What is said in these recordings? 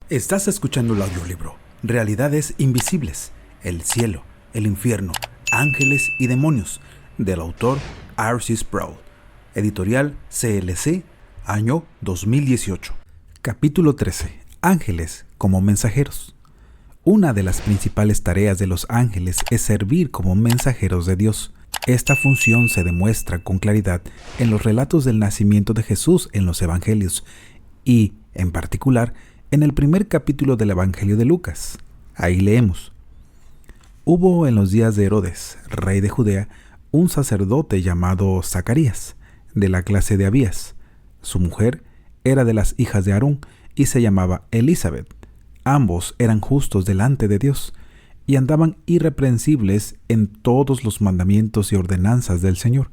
Estás escuchando el audiolibro Realidades Invisibles, el cielo, el infierno, ángeles y demonios, del autor R.C. Sproul, editorial CLC, año 2018. Capítulo 13. Ángeles como mensajeros. Una de las principales tareas de los ángeles es servir como mensajeros de Dios. Esta función se demuestra con claridad en los relatos del nacimiento de Jesús en los Evangelios y, en particular, en el primer capítulo del Evangelio de Lucas. Ahí leemos: Hubo en los días de Herodes, rey de Judea, un sacerdote llamado Zacarías, de la clase de Abías. Su mujer era de las hijas de Aarón y se llamaba Elizabeth. Ambos eran justos delante de Dios y andaban irreprensibles en todos los mandamientos y ordenanzas del Señor.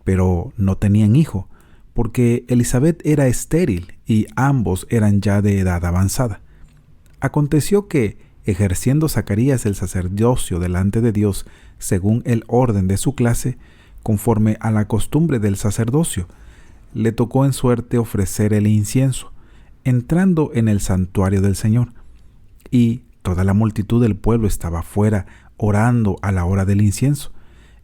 Pero no tenían hijo, porque Elizabeth era estéril y ambos eran ya de edad avanzada. Aconteció que, ejerciendo Zacarías el sacerdocio delante de Dios según el orden de su clase, conforme a la costumbre del sacerdocio, le tocó en suerte ofrecer el incienso, entrando en el santuario del Señor. Y toda la multitud del pueblo estaba fuera orando a la hora del incienso,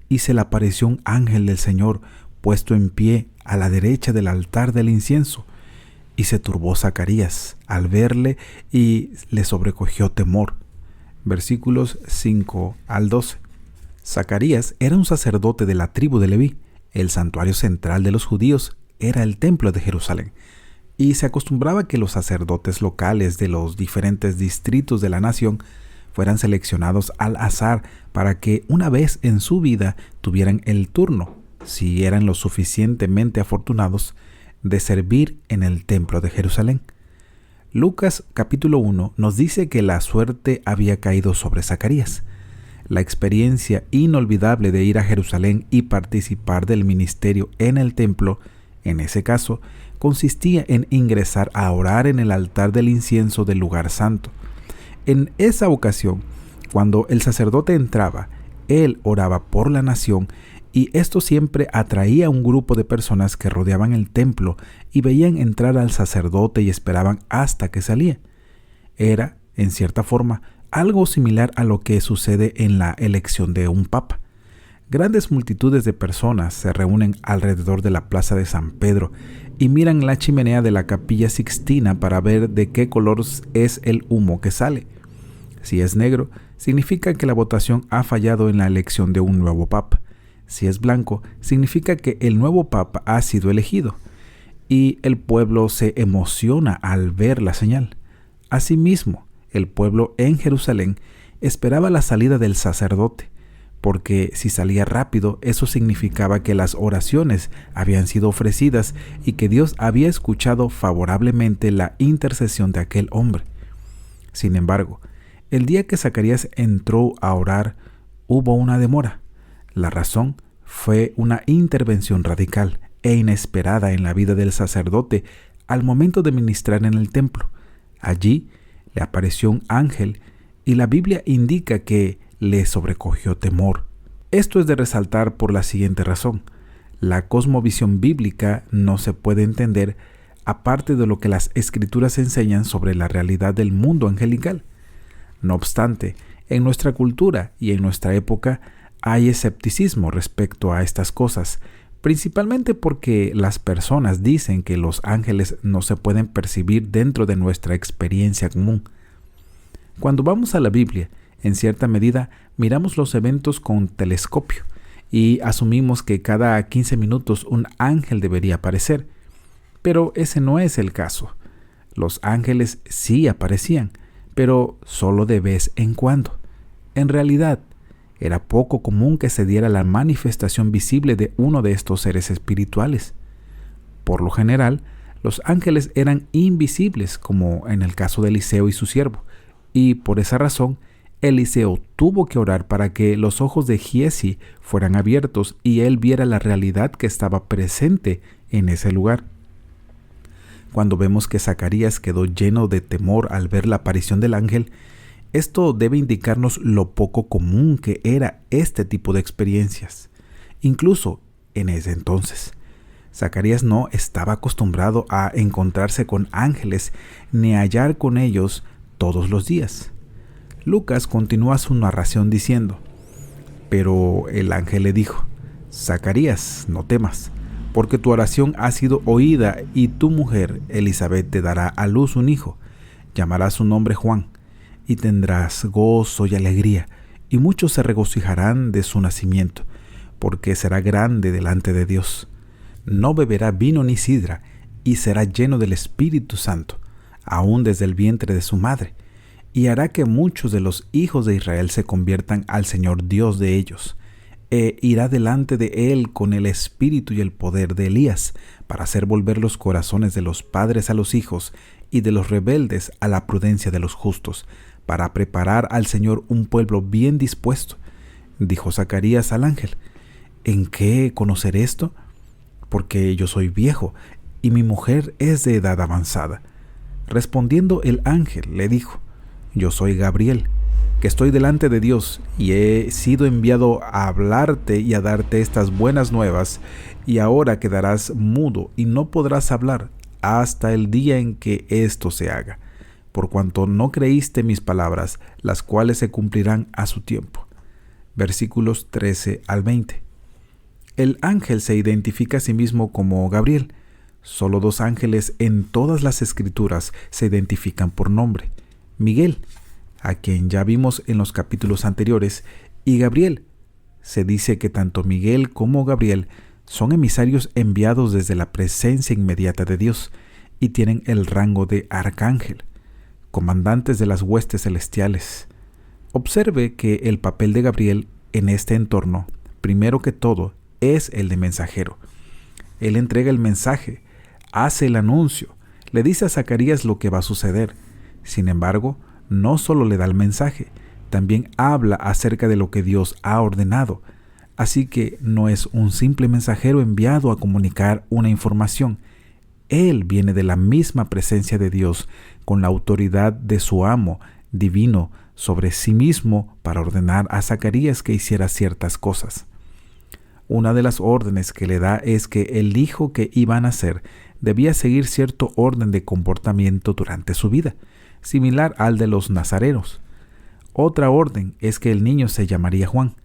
y se le apareció un ángel del Señor puesto en pie a la derecha del altar del incienso, y se turbó Zacarías al verle y le sobrecogió temor. Versículos 5 al 12. Zacarías era un sacerdote de la tribu de Leví. El santuario central de los judíos era el templo de Jerusalén, y se acostumbraba que los sacerdotes locales de los diferentes distritos de la nación fueran seleccionados al azar para que una vez en su vida tuvieran el turno, si eran lo suficientemente afortunados, de servir en el templo de Jerusalén. Lucas capítulo 1 nos dice que la suerte había caído sobre Zacarías. La experiencia inolvidable de ir a Jerusalén y participar del ministerio en el templo, en ese caso, consistía en ingresar a orar en el altar del incienso del lugar santo. En esa ocasión, cuando el sacerdote entraba, él oraba por la nación, y esto siempre atraía a un grupo de personas que rodeaban el templo y veían entrar al sacerdote y esperaban hasta que salía. Era, en cierta forma, algo similar a lo que sucede en la elección de un papa. Grandes multitudes de personas se reúnen alrededor de la plaza de San Pedro y miran la chimenea de la Capilla Sixtina para ver de qué color es el humo que sale. Si es negro, significa que la votación ha fallado en la elección de un nuevo papa. Si es blanco, significa que el nuevo papa ha sido elegido, y el pueblo se emociona al ver la señal. Asimismo, el pueblo en Jerusalén esperaba la salida del sacerdote, porque si salía rápido, eso significaba que las oraciones habían sido ofrecidas y que Dios había escuchado favorablemente la intercesión de aquel hombre. Sin embargo, el día que Zacarías entró a orar, hubo una demora. La razón fue una intervención radical e inesperada en la vida del sacerdote al momento de ministrar en el templo. Allí le apareció un ángel y la Biblia indica que le sobrecogió temor. Esto es de resaltar por la siguiente razón: la cosmovisión bíblica no se puede entender aparte de lo que las Escrituras enseñan sobre la realidad del mundo angelical. No obstante, en nuestra cultura y en nuestra época hay escepticismo respecto a estas cosas, principalmente porque las personas dicen que los ángeles no se pueden percibir dentro de nuestra experiencia común. Cuando vamos a la Biblia, en cierta medida, miramos los eventos con telescopio y asumimos que cada 15 minutos un ángel debería aparecer. Pero ese no es el caso. Los ángeles sí aparecían, pero solo de vez en cuando. En realidad, era poco común que se diera la manifestación visible de uno de estos seres espirituales. Por lo general, los ángeles eran invisibles, como en el caso de Eliseo y su siervo, y por esa razón, Eliseo tuvo que orar para que los ojos de Giezi fueran abiertos y él viera la realidad que estaba presente en ese lugar. Cuando vemos que Zacarías quedó lleno de temor al ver la aparición del ángel, esto debe indicarnos lo poco común que era este tipo de experiencias, incluso en ese entonces. Zacarías no estaba acostumbrado a encontrarse con ángeles ni a hallar con ellos todos los días. Lucas continúa su narración diciendo: pero el ángel le dijo: Zacarías, no temas, porque tu oración ha sido oída y tu mujer Elisabet te dará a luz un hijo. Llamarás su nombre Juan, y tendrás gozo y alegría, y muchos se regocijarán de su nacimiento, porque será grande delante de Dios. No beberá vino ni sidra, y será lleno del Espíritu Santo, aún desde el vientre de su madre, y hará que muchos de los hijos de Israel se conviertan al Señor Dios de ellos, e irá delante de él con el espíritu y el poder de Elías, para hacer volver los corazones de los padres a los hijos, y de los rebeldes a la prudencia de los justos, para preparar al Señor un pueblo bien dispuesto. Dijo Zacarías al ángel: ¿en qué conocer esto? Porque yo soy viejo, y mi mujer es de edad avanzada. Respondiendo el ángel le dijo: yo soy Gabriel, que estoy delante de Dios, y he sido enviado a hablarte y a darte estas buenas nuevas, y ahora quedarás mudo y no podrás hablar hasta el día en que esto se haga, por cuanto no creíste mis palabras, las cuales se cumplirán a su tiempo. Versículos 13 al 20. El ángel se identifica a sí mismo como Gabriel. Solo 2 ángeles en todas las escrituras se identifican por nombre: Miguel, a quien ya vimos en los capítulos anteriores, y Gabriel. Se dice que tanto Miguel como Gabriel son emisarios enviados desde la presencia inmediata de Dios, y tienen el rango de arcángel, comandantes de las huestes celestiales. Observe que el papel de Gabriel en este entorno, primero que todo, es el de mensajero. Él entrega el mensaje, hace el anuncio, le dice a Zacarías lo que va a suceder. Sin embargo, no solo le da el mensaje, también habla acerca de lo que Dios ha ordenado. Así que no es un simple mensajero enviado a comunicar una información. Él viene de la misma presencia de Dios, con la autoridad de su amo divino sobre sí mismo, para ordenar a Zacarías que hiciera ciertas cosas. Una de las órdenes que le da es que el hijo que iba a nacer debía seguir cierto orden de comportamiento durante su vida, similar al de los nazarenos. Otra orden es que el niño se llamaría Juan.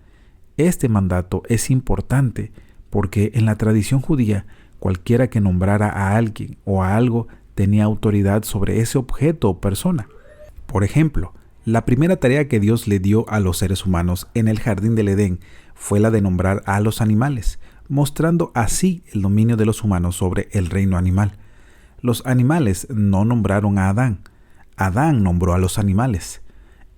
Este mandato es importante porque en la tradición judía, cualquiera que nombrara a alguien o a algo tenía autoridad sobre ese objeto o persona. Por ejemplo, la primera tarea que Dios le dio a los seres humanos en el jardín del Edén fue la de nombrar a los animales, mostrando así el dominio de los humanos sobre el reino animal. Los animales no nombraron a Adán. Adán nombró a los animales.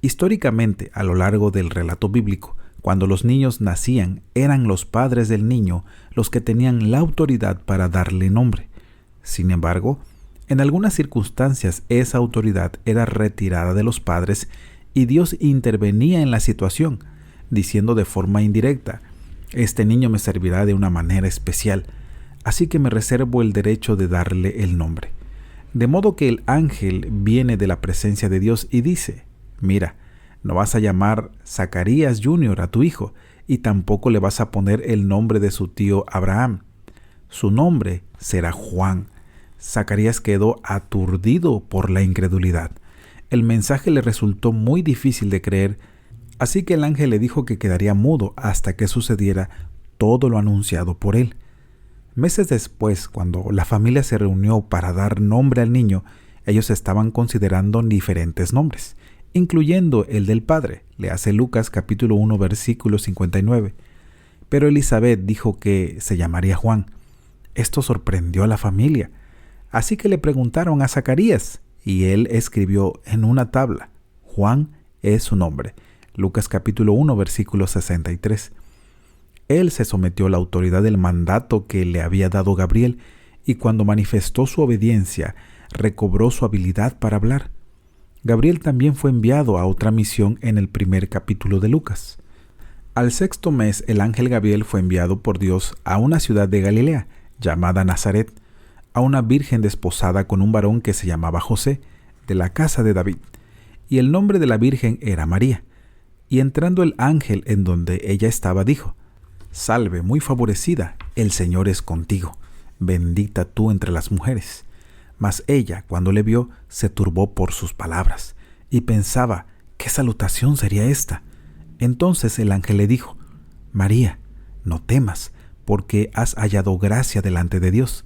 Históricamente, a lo largo del relato bíblico, cuando los niños nacían, eran los padres del niño los que tenían la autoridad para darle nombre. Sin embargo, en algunas circunstancias esa autoridad era retirada de los padres y Dios intervenía en la situación, diciendo de forma indirecta: este niño me servirá de una manera especial, así que me reservo el derecho de darle el nombre. De modo que el ángel viene de la presencia de Dios y dice: mira, no vas a llamar Zacarías Jr. a tu hijo, y tampoco le vas a poner el nombre de su tío Abraham. Su nombre será Juan. Zacarías quedó aturdido por la incredulidad. El mensaje le resultó muy difícil de creer, así que el ángel le dijo que quedaría mudo hasta que sucediera todo lo anunciado por él. Meses después, cuando la familia se reunió para dar nombre al niño, ellos estaban considerando diferentes nombres, incluyendo el del padre. Léase Lucas capítulo 1 versículo 59. Pero Elisabet dijo que se llamaría Juan. Esto sorprendió a la familia, así que le preguntaron a Zacarías, y él escribió en una tabla: Juan es su nombre. Lucas capítulo 1 versículo 63. Él se sometió a la autoridad del mandato que le había dado Gabriel, y cuando manifestó su obediencia, recobró su habilidad para hablar. Gabriel también fue enviado a otra misión en el primer capítulo de Lucas. Al 6º mes, el ángel Gabriel fue enviado por Dios a una ciudad de Galilea, llamada Nazaret, a una virgen desposada con un varón que se llamaba José, de la casa de David, y el nombre de la virgen era María. Y entrando el ángel en donde ella estaba, dijo: Salve, muy favorecida, el Señor es contigo. bendita tú entre las mujeres. Mas ella, cuando le vio, se turbó por sus palabras, y pensaba, ¿qué salutación sería esta? Entonces el ángel le dijo, María, no temas, porque has hallado gracia delante de Dios.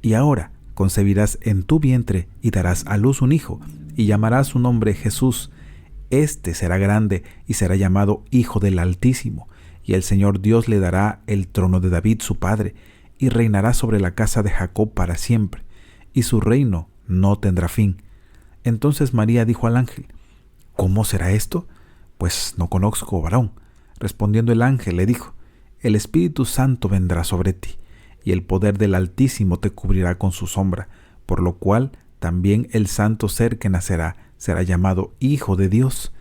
Y ahora concebirás en tu vientre y darás a luz un hijo, y llamarás su nombre Jesús. Este será grande y será llamado Hijo del Altísimo, y el Señor Dios le dará el trono de David su padre, y reinará sobre la casa de Jacob para siempre, y su reino no tendrá fin. Entonces María dijo al ángel, ¿cómo será esto? Pues no conozco varón. Respondiendo el ángel le dijo, el Espíritu Santo vendrá sobre ti, y el poder del Altísimo te cubrirá con su sombra, por lo cual también el santo ser que nacerá será llamado Hijo de Dios.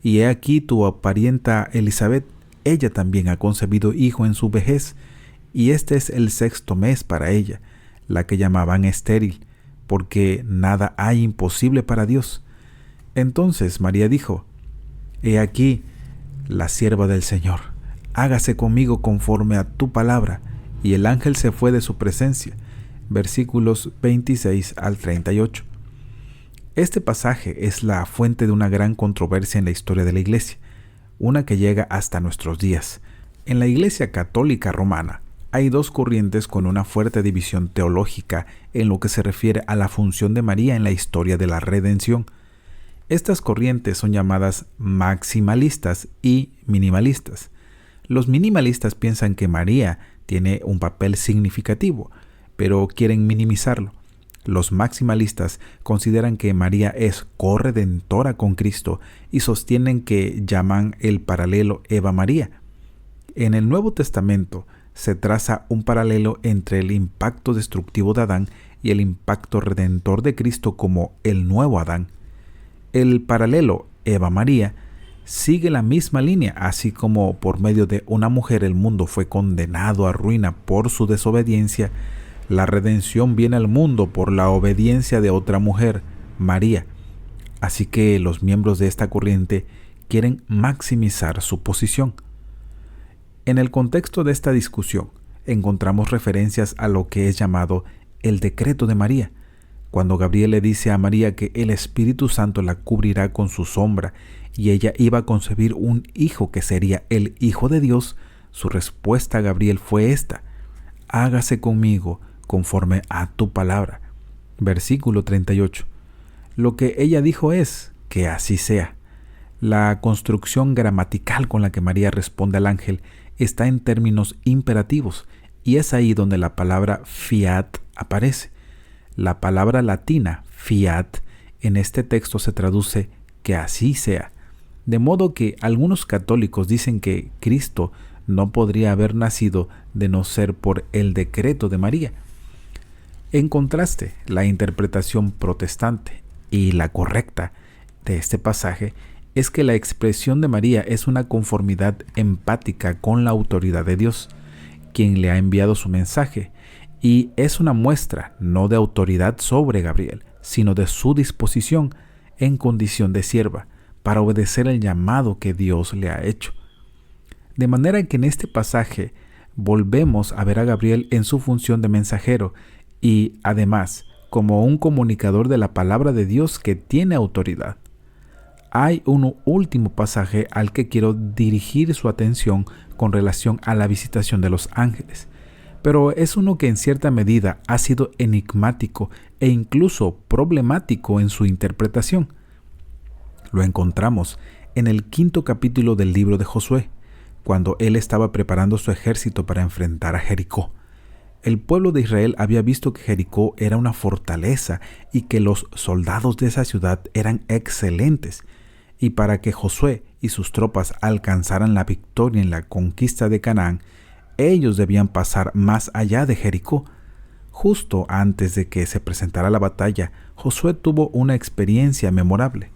Y he aquí tu parienta Elisabet, ella también ha concebido hijo en su vejez, y este es el 6º mes para ella, la que llamaban estéril, porque nada hay imposible para Dios. Entonces María dijo, he aquí la sierva del Señor, hágase conmigo conforme a tu palabra. Y el ángel se fue de su presencia. Versículos 26 al 38. Este pasaje es la fuente de una gran controversia en la historia de la Iglesia, una que llega hasta nuestros días. En la Iglesia Católica Romana hay dos corrientes con una fuerte división teológica en lo que se refiere a la función de María en la historia de la redención. Estas corrientes son llamadas maximalistas y minimalistas. Los minimalistas piensan que María tiene un papel significativo, pero quieren minimizarlo. Los maximalistas consideran que María es corredentora con Cristo y sostienen que llaman el paralelo Eva-María. En el Nuevo Testamento se traza un paralelo entre el impacto destructivo de Adán y el impacto redentor de Cristo como el nuevo Adán. El paralelo Eva-María sigue la misma línea, así como por medio de una mujer el mundo fue condenado a ruina por su desobediencia. La redención viene al mundo por la obediencia de otra mujer, María. Así que los miembros de esta corriente quieren maximizar su posición. En el contexto de esta discusión encontramos referencias a lo que es llamado el decreto de María, cuando Gabriel le dice a María que el Espíritu Santo la cubrirá con su sombra y ella iba a concebir un hijo que sería el Hijo de Dios. Su respuesta a Gabriel fue esta: hágase conmigo conforme a tu palabra. Versículo 38. Lo que ella dijo es que así sea. La construcción gramatical con la que María responde al ángel está en términos imperativos, y es ahí donde la palabra fiat aparece. La palabra latina fiat en este texto se traduce que así sea. De modo que algunos católicos dicen que Cristo no podría haber nacido de no ser por el decreto de María. En contraste, la interpretación protestante y la correcta de este pasaje es que la expresión de María es una conformidad empática con la autoridad de Dios, quien le ha enviado su mensaje, y es una muestra no de autoridad sobre Gabriel, sino de su disposición en condición de sierva para obedecer el llamado que Dios le ha hecho. De manera que en este pasaje volvemos a ver a Gabriel en su función de mensajero y, además, como un comunicador de la palabra de Dios que tiene autoridad. Hay un último pasaje al que quiero dirigir su atención con relación a la visitación de los ángeles, pero es uno que en cierta medida ha sido enigmático e incluso problemático en su interpretación. Lo encontramos en el 5º capítulo del libro de Josué, cuando él estaba preparando su ejército para enfrentar a Jericó. El pueblo de Israel había visto que Jericó era una fortaleza y que los soldados de esa ciudad eran excelentes, y para que Josué y sus tropas alcanzaran la victoria en la conquista de Canaán, ellos debían pasar más allá de Jericó. Justo antes de que se presentara la batalla, Josué tuvo una experiencia memorable.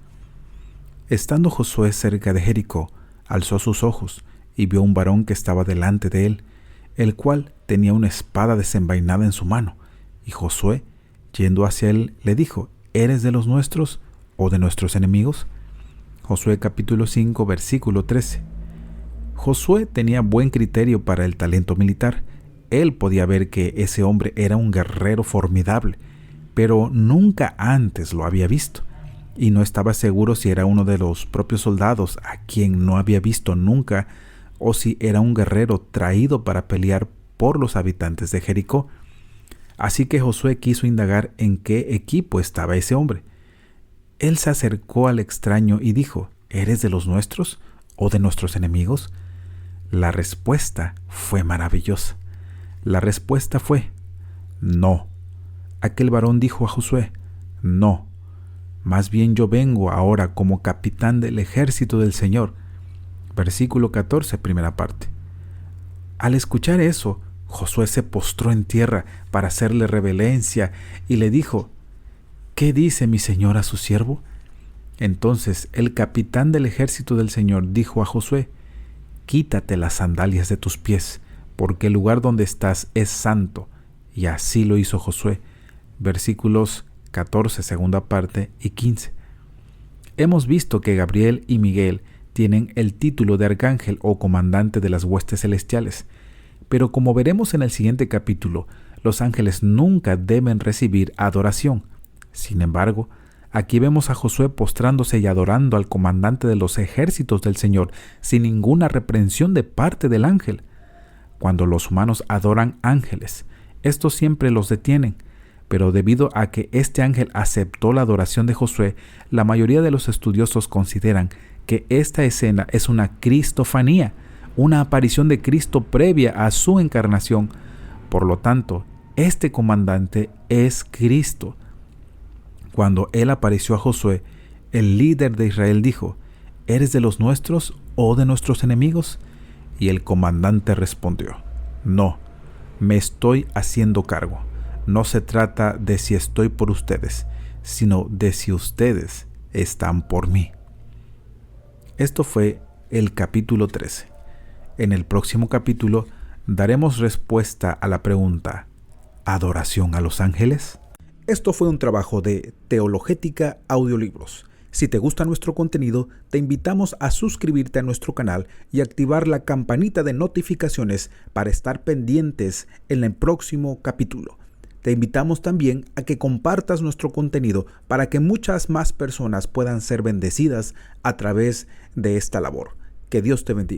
Estando Josué cerca de Jericó, alzó sus ojos y vio un varón que estaba delante de él, el cual tenía una espada desenvainada en su mano. Y Josué, yendo hacia él, le dijo: ¿Eres de los nuestros o de nuestros enemigos? Josué capítulo 5, versículo 13. Josué tenía buen criterio para el talento militar Él podía ver que ese hombre era un guerrero formidable, pero nunca antes lo había visto, y no estaba seguro si era uno de los propios soldados a quien no había visto nunca, o si era un guerrero traído para pelear por los habitantes de Jericó. Así que Josué quiso indagar en qué equipo estaba ese hombre. Él se acercó al extraño y dijo: ¿eres de los nuestros o de nuestros enemigos? La respuesta fue maravillosa. La respuesta fue: no. Aquel varón dijo a Josué: no. Más bien yo vengo ahora como capitán del ejército del Señor. Versículo 14, primera parte. Al escuchar eso, Josué se postró en tierra para hacerle reverencia y le dijo: ¿qué dice mi señor a su siervo? Entonces el capitán del ejército del Señor dijo a Josué: quítate las sandalias de tus pies, porque el lugar donde estás es santo. Y así lo hizo Josué. Versículos 14, segunda parte, y 15. Hemos visto que Gabriel y Miguel tienen el título de arcángel o comandante de las huestes celestiales, pero como veremos en el siguiente capítulo, los ángeles nunca deben recibir adoración. Sin embargo, aquí vemos a Josué postrándose y adorando al comandante de los ejércitos del Señor sin ninguna reprensión de parte del ángel. Cuando los humanos adoran ángeles, estos siempre los detienen, pero debido a que este ángel aceptó la adoración de Josué, la mayoría de los estudiosos consideran que esta escena es una cristofanía, una aparición de Cristo previa a su encarnación. Por lo tanto, este comandante es Cristo. Cuando él apareció a Josué, el líder de Israel dijo: ¿eres de los nuestros o de nuestros enemigos? Y el comandante respondió: no, me estoy haciendo cargo. No se trata de si estoy por ustedes, sino de si ustedes están por mí. Esto fue el capítulo 13. En el próximo capítulo daremos respuesta a la pregunta: ¿adoración a los ángeles? Esto fue un trabajo de Teologética Audiolibros. Si te gusta nuestro contenido, te invitamos a suscribirte a nuestro canal y activar la campanita de notificaciones para estar pendientes en el próximo capítulo. Te invitamos también a que compartas nuestro contenido para que muchas más personas puedan ser bendecidas a través de esta labor. Que Dios te bendiga.